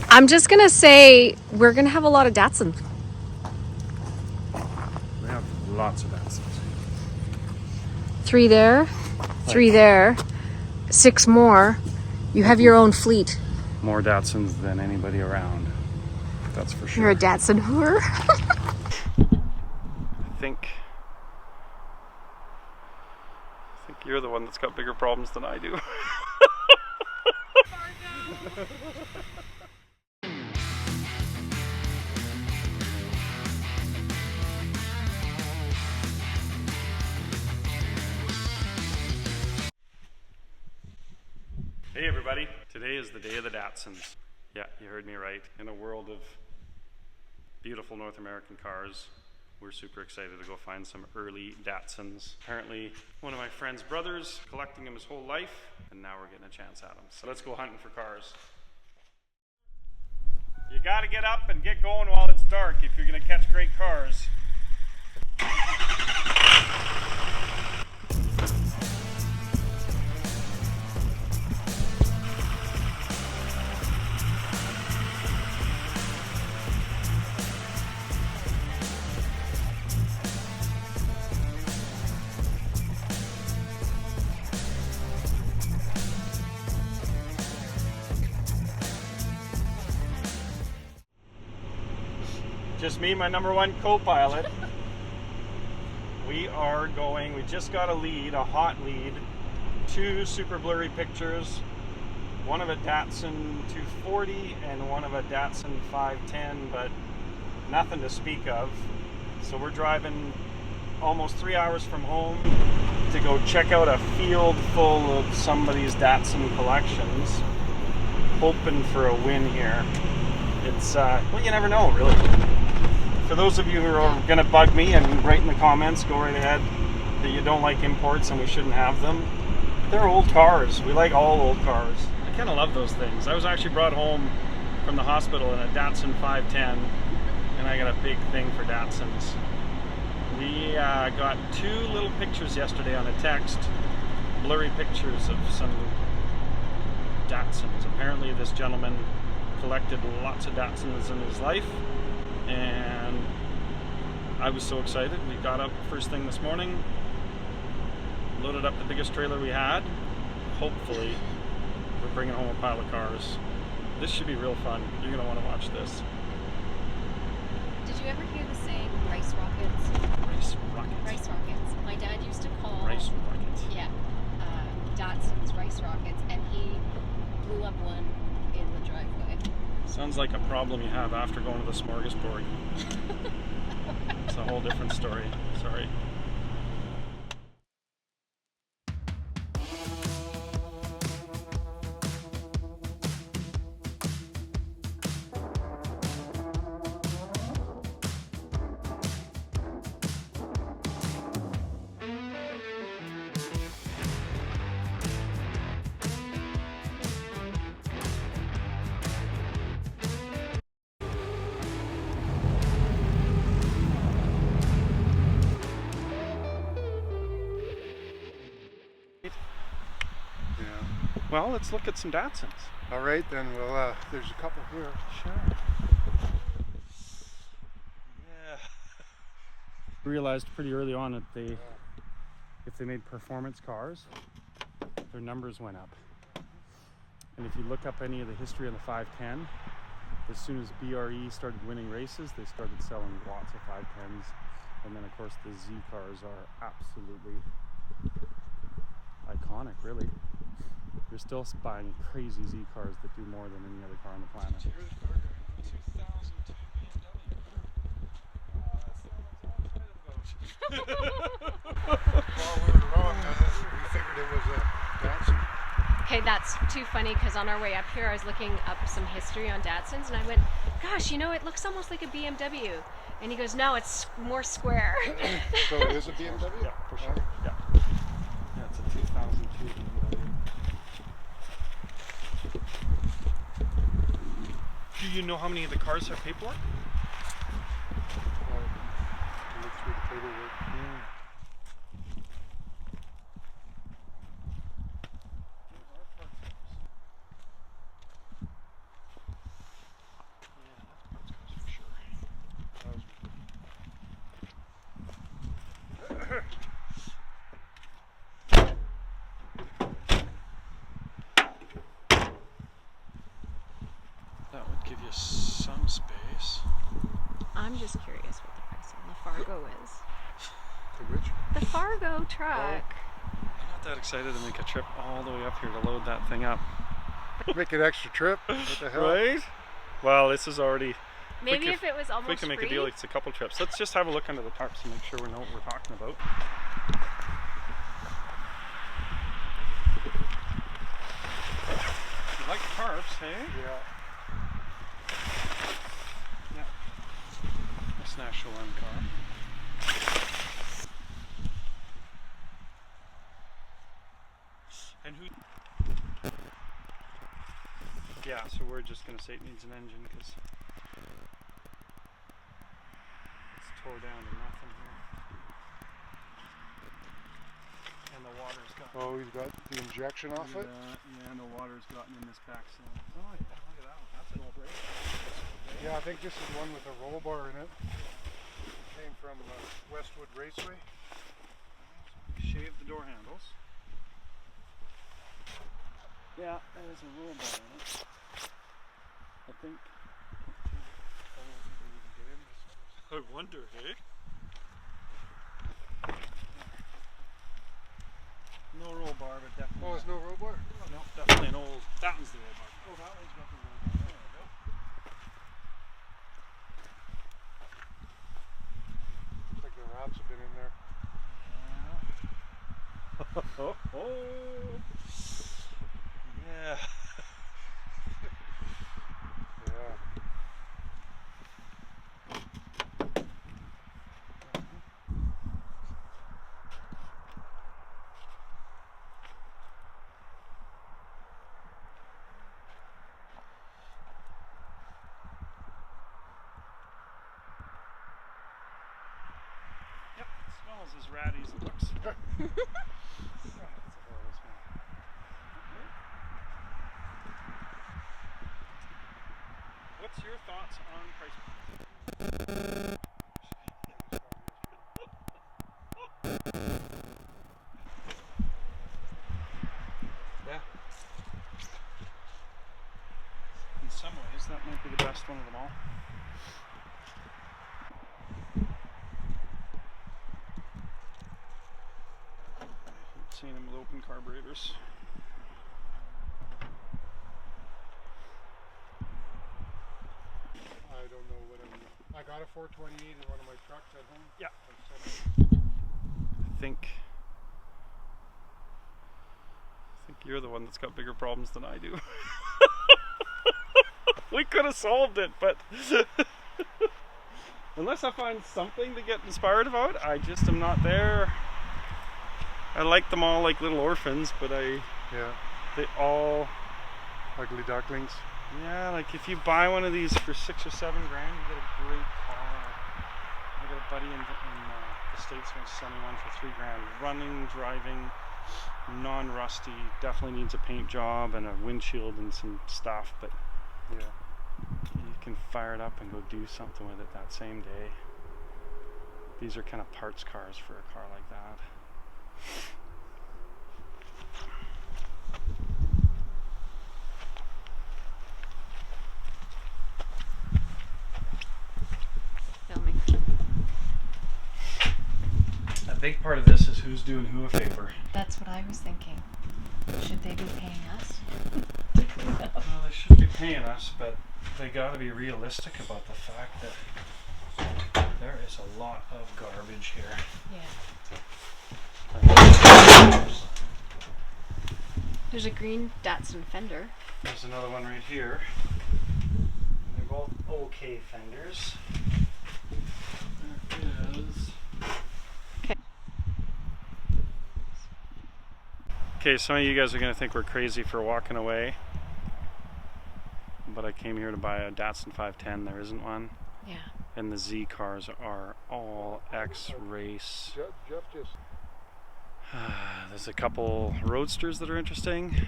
I'm just gonna say we're gonna have a lot of Datsun. We have lots of Datsons. 3 there, 3 there, 6 more. You have your own fleet. More Datsuns than anybody around. That's for sure. You're a Datsun whore. I think you're the one that's got bigger problems than I do. Hey everybody, today is the day of the Datsuns. Yeah, you heard me right. In a world of beautiful North American cars, we're super excited to go find some early Datsuns. Apparently, one of my friend's brothers collecting them his whole life, and now we're getting a chance at them. So let's go hunting for cars. You gotta get up and get going while it's dark if you're gonna catch great cars. Just me, my number one co-pilot. We are going, we just got a lead, a hot lead. 2 super blurry pictures. One of a Datsun 240 and one of a Datsun 510, but nothing to speak of. So we're driving almost 3 hours from home to go check out a field full of somebody's Datsun collections. Hoping for a win here. It's, well, you never know, really. For those of you who are going to bug me and write in the comments, go right ahead, that you don't like imports and we shouldn't have them. They're old cars. We like all old cars. I kind of love those things. I was actually brought home from the hospital in a Datsun 510, and I got a big thing for Datsuns. We got 2 little pictures yesterday on a text, blurry pictures of some Datsuns. Apparently this gentleman collected lots of Datsuns in his life, and I was so excited. We got up first thing this morning, loaded up the biggest trailer we had. Hopefully we're bringing home a pile of cars. This should be real fun. You're going to want to watch this. Did you ever hear the saying rice rockets? Rice rockets. Rice rockets. My dad used to call Rice rockets. Yeah, Datsun's rice rockets, and he blew up one in the driveway. Sounds like a problem you have after going to the smorgasbord. It's a whole different story. Sorry. Well, let's look at some Datsuns. All right, then. Well, there's a couple here. Sure. Yeah. Realized pretty early on that if they made performance cars, their numbers went up. And if you look up any of the history of the 510, as soon as BRE started winning races, they started selling lots of 510s. And then, of course, the Z cars are absolutely iconic, really. You're still buying crazy Z cars that do more than any other car on the planet. 2002 BMW. Well, we were wrong. We figured it was a Datsun. Okay, that's too funny because on our way up here I was looking up some history on Datsuns and I went, gosh, you know, it looks almost like a BMW. And he goes, no, it's more square. So it is a BMW? Yeah, for sure. Yeah. Yeah, it's a 2002 BMW. Do you know how many of the cars have paperwork? Look through the paperwork. Yeah. you some space. I'm just curious what the price on the Fargo is. The which? The Fargo truck. I'm not that excited to make a trip all the way up here to load that thing up. Make an extra trip? What the hell? Right? Well, this is already... Maybe if it was If almost we can make free. a deal, it's a couple trips. Let's just have a look under the tarps and make sure we know what we're talking about. You like tarps, hey? Yeah. Yeah. Let's national one car. And who? Yeah, so we're just gonna say it needs an engine because it's tore down to nothing here. And the water's got. Oh, he's got the injection off it? Yeah, and the water's gotten in this back cylinder. Oh yeah, look at that one. That's an old race. Yeah, I think this is one with a roll bar in it. Came from Westwood Raceway. Shave the door handles. Yeah, there's a roll bar in it. I think. I wonder, hey? No roll bar, but definitely. Oh, it's no roll bar? No, definitely an old. That one's the roll bar. Oh, that one's got the roll bar. There we go. Looks like the rats have been in there. Oh, oh. Yeah. Yeah. Yep, it smells as ratty as it looks. What's your thoughts on price? Yeah. In some ways, that might be the best one of them all. I've seen them with open carburetors. I don't know what I got a 428 in one of my trucks at home. Yeah. I'm I think you're the one that's got bigger problems than I do. We could have solved it, but unless I find something to get inspired about, I just am not there. I like them all like little orphans, but Yeah. they all, Ugly ducklings. yeah, like if you buy one of these for $6 or $7 grand, you get a great car. I got a buddy in the States who sent me one for $3 grand. Running, driving, non-rusty, definitely needs a paint job and a windshield and some stuff, but Yeah. you can fire it up and go do something with it that same day. These are kind of parts cars for a car like that. Filming. A big part of this is who's doing who a favor. That's what I was thinking. Should they be paying us? Well, they should be paying us, but they got to be realistic about the fact that there is a lot of garbage here. Yeah. There's a green Datsun fender. There's another one right here. And they're both okay fenders. There is. Okay, some of you guys are going to think we're crazy for walking away. But I came here to buy a Datsun 510. There isn't one. Yeah. And the Z cars are all X-Race. Jeff just. There's a couple Roadsters that are interesting.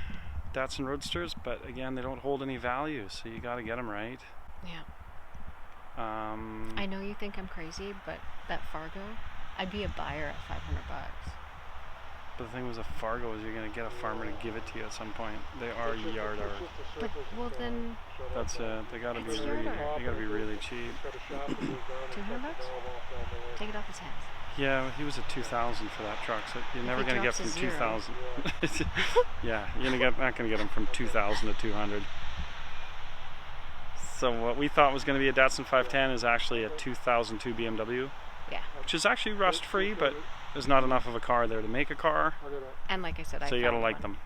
Datsun Roadsters, but again, they don't hold any value, so you got to get them right. Yeah. I know you think I'm crazy, but that Fargo, I'd be a buyer at $500. But the thing was, a Fargo is you're gonna get a farmer to give it to you at some point. They are yard art. But well then, That's it. They gotta be It's really, yard art. they gotta be really cheap. $200? Take it off the tabs. Yeah, he was at 2,000 for that truck, so you're never he gonna get drops to from zero. 2,000. Yeah, not gonna get him from 2,000 to 200. So what we thought was gonna be a Datsun 510 is actually a 2002 BMW, Yeah. which is actually rust free, but there's not enough of a car there to make a car, And like I said, so you gotta like them.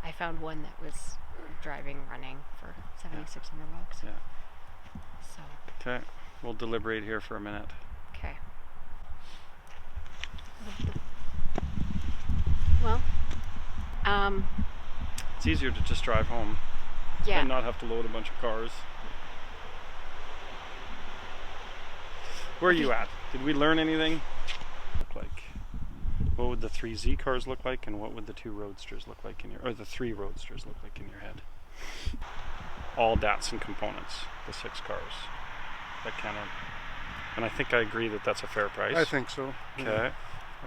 I found one that was running for $7,600. Yeah. So, Okay, we'll deliberate here for a minute. okay. Well, It's easier to just drive home yeah. and not have to load a bunch of cars. Where are you at? Did we learn anything? Look like, what would the 3 Z cars look like, and what would the 2 Roadsters look like in your, or the 3 Roadsters look like in your head? All Datsun components, the 6 cars. That kind of, and I think I agree that that's a fair price. I think so. Okay.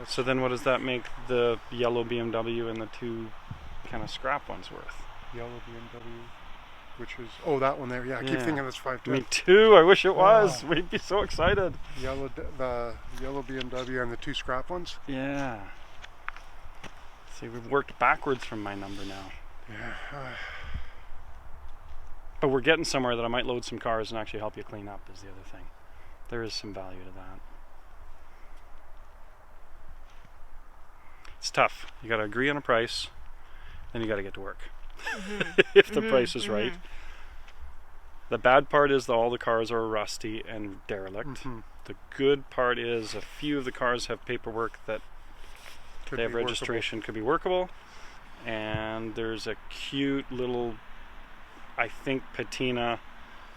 So then what does that make the yellow BMW and the 2 kind of scrap ones worth? Yellow BMW, which is that one there. Yeah, I keep Yeah. thinking it's 510. Me too, I wish it was. Wow. We'd be so excited. The yellow BMW and the 2 scrap ones. Yeah. See, we've worked backwards from my number now. Yeah. But we're getting somewhere that I might load some cars and actually help you clean up is the other thing. There is some value to that. It's tough. You got to agree on a price, then you got to get to work. If the price is right. The bad part is that all the cars are rusty and derelict. The good part is a few of the cars have paperwork that Could they have be workable. registration, could be workable. And there's a cute little, I think, patina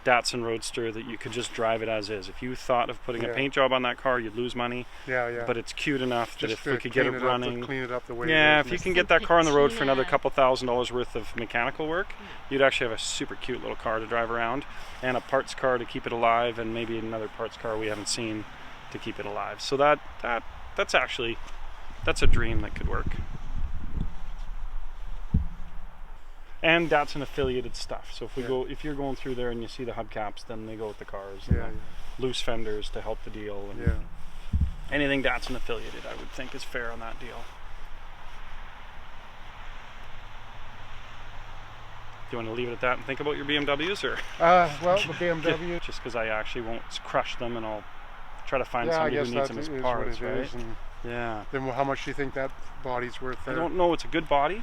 Datsun Roadster that you could just drive it as is. If you thought of putting a Yeah. paint job on that car, you'd lose money. Yeah. But it's cute enough that Just if we to could get it clean running, clean it up the way. yeah, it if is. you can get that car on the road for another patina. couple $1,000s worth of mechanical work, you'd actually have a super cute little car to drive around, and a parts car to keep it alive, and maybe another parts car we haven't seen to keep it alive. So that's actually, that's a dream that could work. And Datsun affiliated stuff. So if you're going through there and you see the hubcaps, then they go with the cars. And Yeah. the loose fenders to help the deal. And Yeah. anything Datsun affiliated, I would think, is fair on that deal. Do you want to leave it at that and think about your BMWs, or Well, the BMW. just because I actually won't crush them and I'll try to find Yeah, I somebody who guess needs that them as is parts, what it right? is. And Yeah. then how much do you think that body's worth I there? don't know. It's a good body,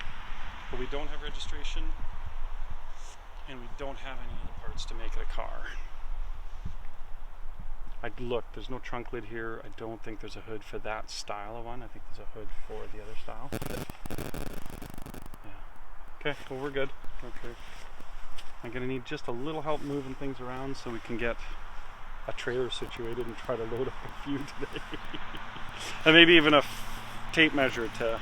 but we don't have registration, and we don't have any other parts to make it a car. I'd look. There's no trunk lid here. I don't think there's a hood for that style of one. I think there's a hood for the other style. Yeah. Okay. Well, we're good. Okay. I'm gonna need just a little help moving things around so we can get a trailer situated and try to load up a few today. And maybe even a tape measure to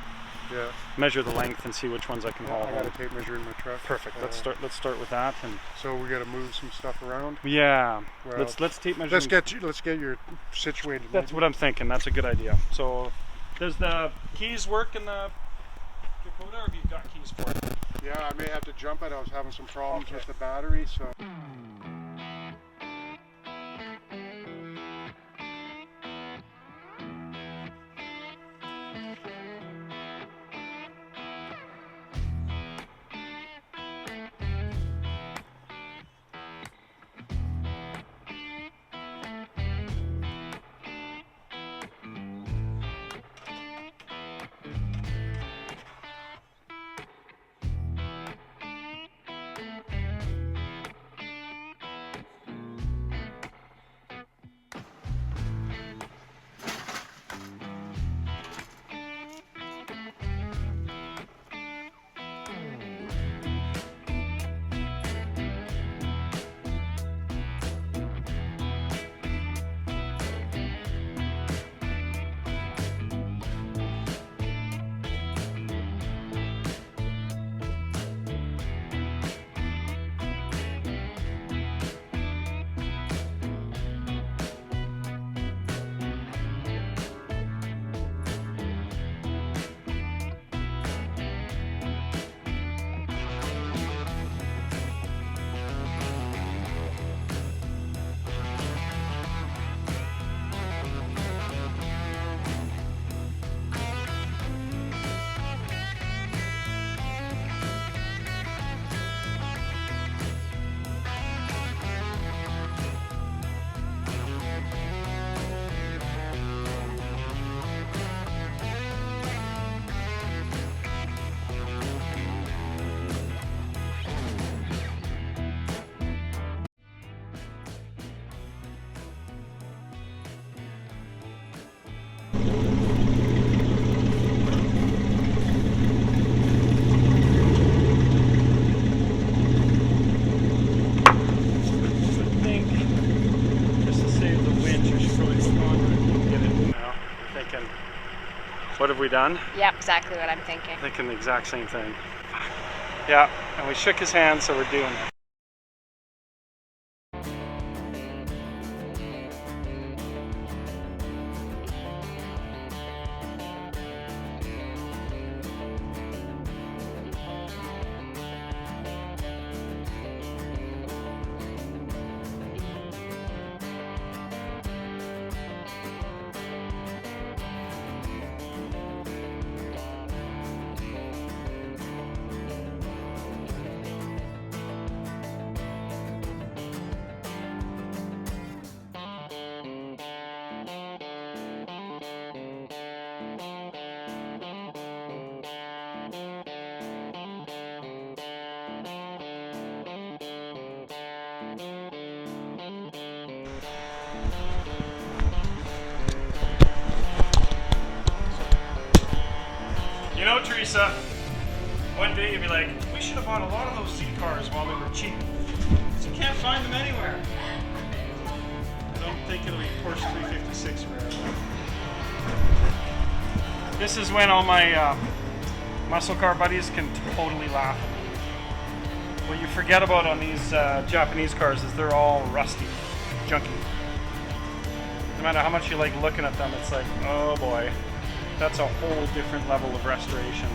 Yeah. measure the length and see which ones I can haul I got a home. tape measure in my truck. Perfect. Let's start with that. And So we got to move some stuff around. yeah, Well, let's tape measure. Let's get your situated. That's what I'm thinking. That's a good idea. So, does the keys work in the Dakota, or have you got keys for it? Yeah, I may have to jump it. I was having some problems Okay. with the battery, so. have we done? Yep, exactly what I'm thinking. Thinking the exact same thing. Yeah, and we shook his hand, so we're doing it. You know, Teresa, one day you'll be like, we should have bought a lot of those Z cars while they were cheap. Because you can't find them anywhere. I don't think it'll be Porsche 356 forever. This is when all my muscle car buddies can totally laugh at me. What you forget about on these Japanese cars is they're all rusty, junky. No matter how much you like looking at them, it's like, oh boy. That's a whole different level of restoration.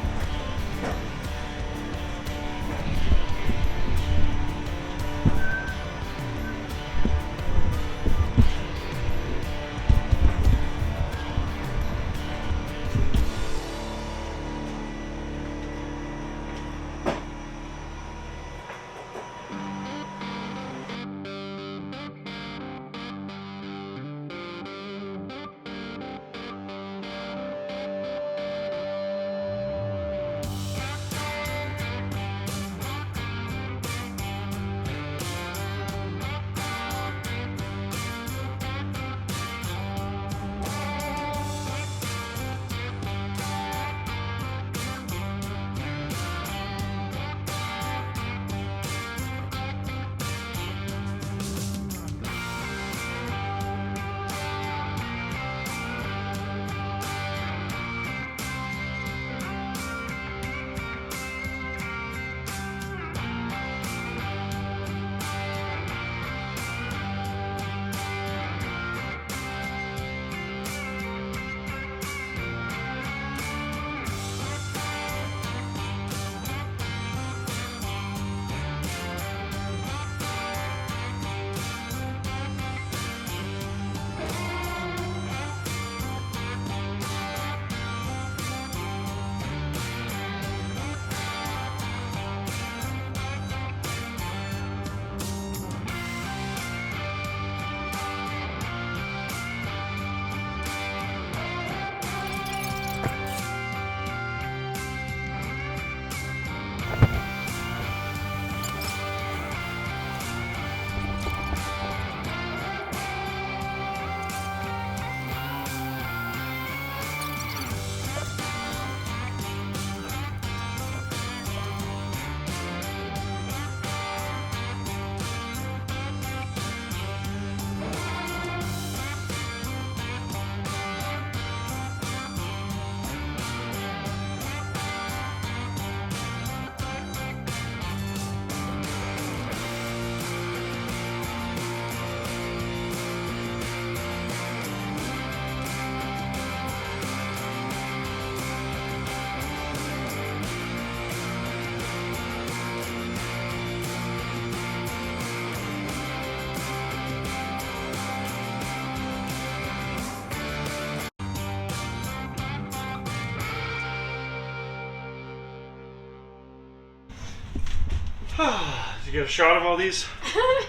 Did you get a shot of all these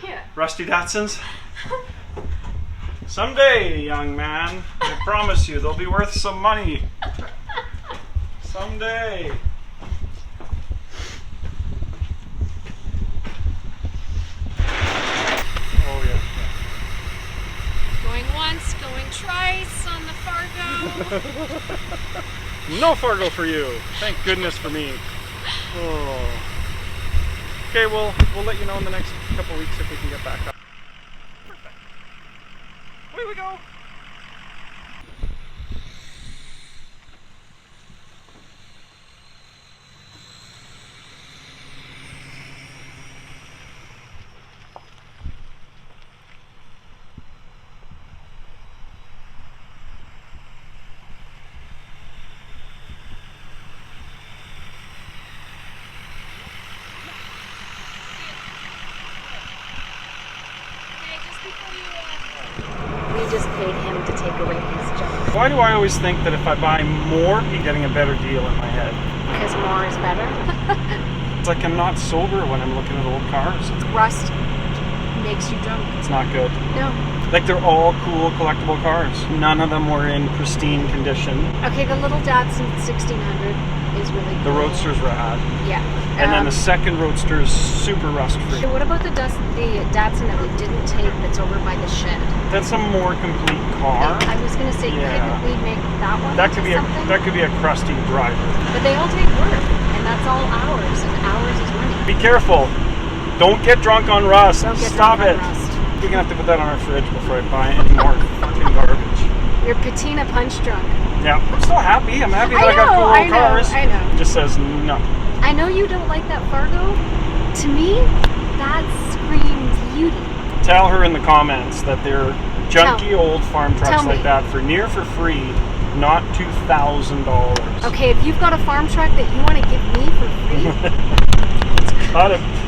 Yeah. rusty Datsuns? Someday, young man, I promise you, they'll be worth some money. Someday. Oh yeah. Going once, going twice on the Fargo. No Fargo for you. Thank goodness for me. Oh. Okay, we'll let you know in the next couple weeks if we can get back up. Perfect. Away we go. just paid him to take away his junk. Why do I always think that if I buy more, I'm getting a better deal in my head? Because more is better. It's like I'm not sober when I'm looking at old cars. Rust makes you drunk. It's not good. No. Like, they're all cool, collectible cars. None of them were in pristine condition. Okay, the little Datsun 1600 is really The cool. Roadster's rad. Yeah. And then the second Roadster is super rust-free. What about the Datsun that we didn't take that's over by the shed? That's a more complete car. I was gonna say, Yeah. couldn't we make that one That into could be something? that could be a crusty driver. But they all take work, and that's all hours, and hours is money. Be careful. Don't get drunk on rust. Don't get Stop drunk it. on rust. We're gonna have to put that on our fridge before I buy any more fucking garbage. You're patina punch drunk. Yeah, I'm still happy. I'm happy that I got know, cool I old know, cars. I know. It just says no. I know you don't like that Fargo. To me, that screams beauty. Tell her in the comments that they're junky old farm trucks Tell me. like that for free, not $2,000. Okay, if you've got a farm truck that you want to give me for free,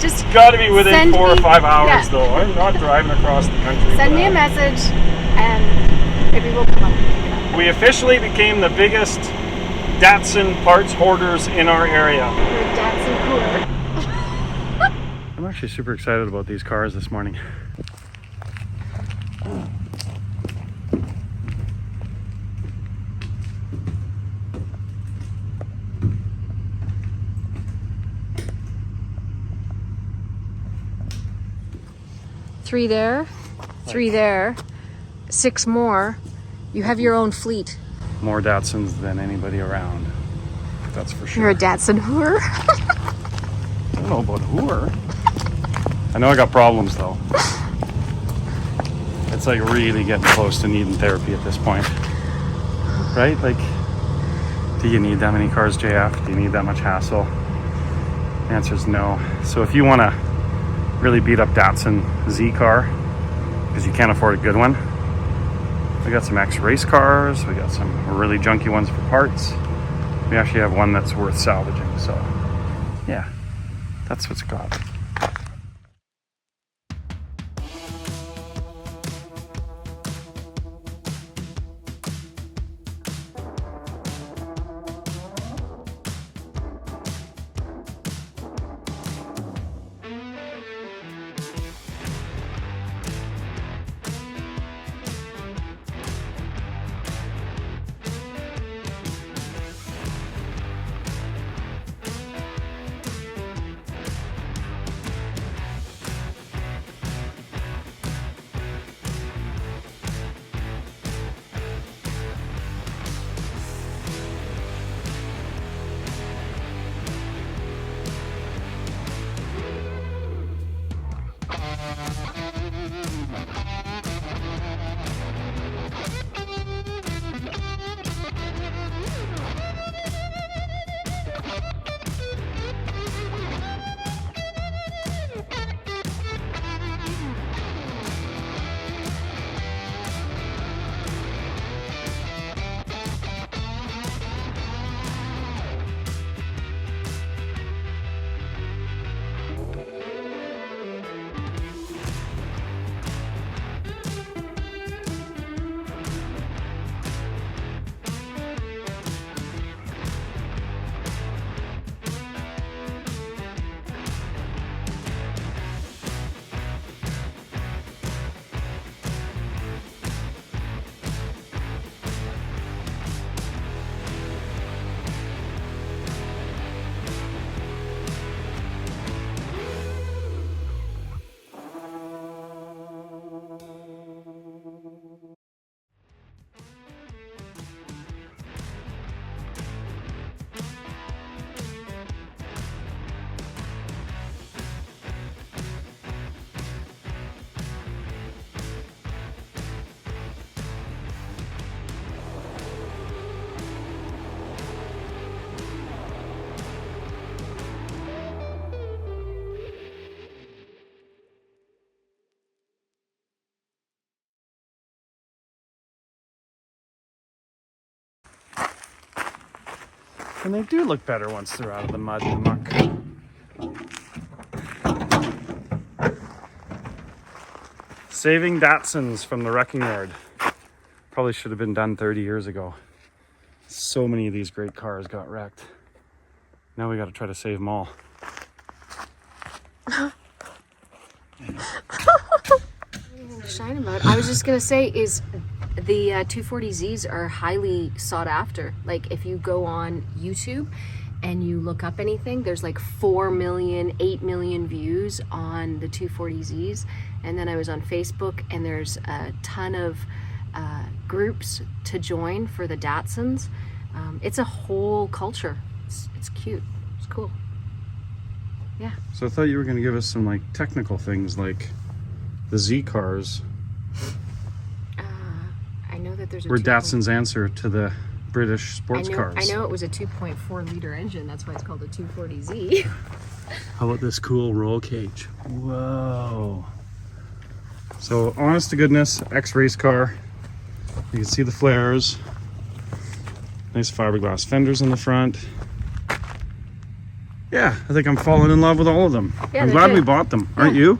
It's gotta be within send 4 or me- 5 hours yeah. though. I'm not driving across the country. send for me a that. message, and maybe we'll come up and pick it up. We officially became the biggest Datsun parts hoarders in our area. You're a Datsun hooer. I'm actually super excited about these cars this morning. Three there, 3 there, 6 more. You have your own fleet. More Datsuns than anybody around. That's for sure. You're a Datsun hooer. I don't know about whoer. I know I got problems though. It's like really getting close to needing therapy at this point. Right? Like, do you need that many cars, JF? Do you need that much hassle? The answer is no. So if you want to really beat up Datsun Z car, because you can't afford a good one, we got some X-race cars. We got some really junky ones for parts. We actually have one that's worth salvaging. So yeah, that's what's got. And they do look better once they're out of the mud and muck. Saving Datsuns from the wrecking yard. probably should have been done 30 years ago. So many of these great cars got wrecked. Now we got to try to save them all. Shine about. I was just gonna say is the 240Zs are highly sought after. Like if you go on YouTube and you look up anything, there's like 4 million, 8 million views on the 240Zs. And then I was on Facebook and there's a ton of groups to join for the Datsuns. It's a whole culture. It's cute. It's cool. Yeah. So I thought you were going to give us some like technical things like the Z cars I know that there's a were Datsun's answer to the British sports cars. I know it was a 2.4 liter engine. That's why it's called a 240Z. How about this cool roll cage? Whoa. So honest to goodness, ex-race car. You can see the flares. Nice fiberglass fenders in the front. Yeah, I think I'm falling in love with all of them. Yeah, I'm they're glad good. we bought them, aren't you?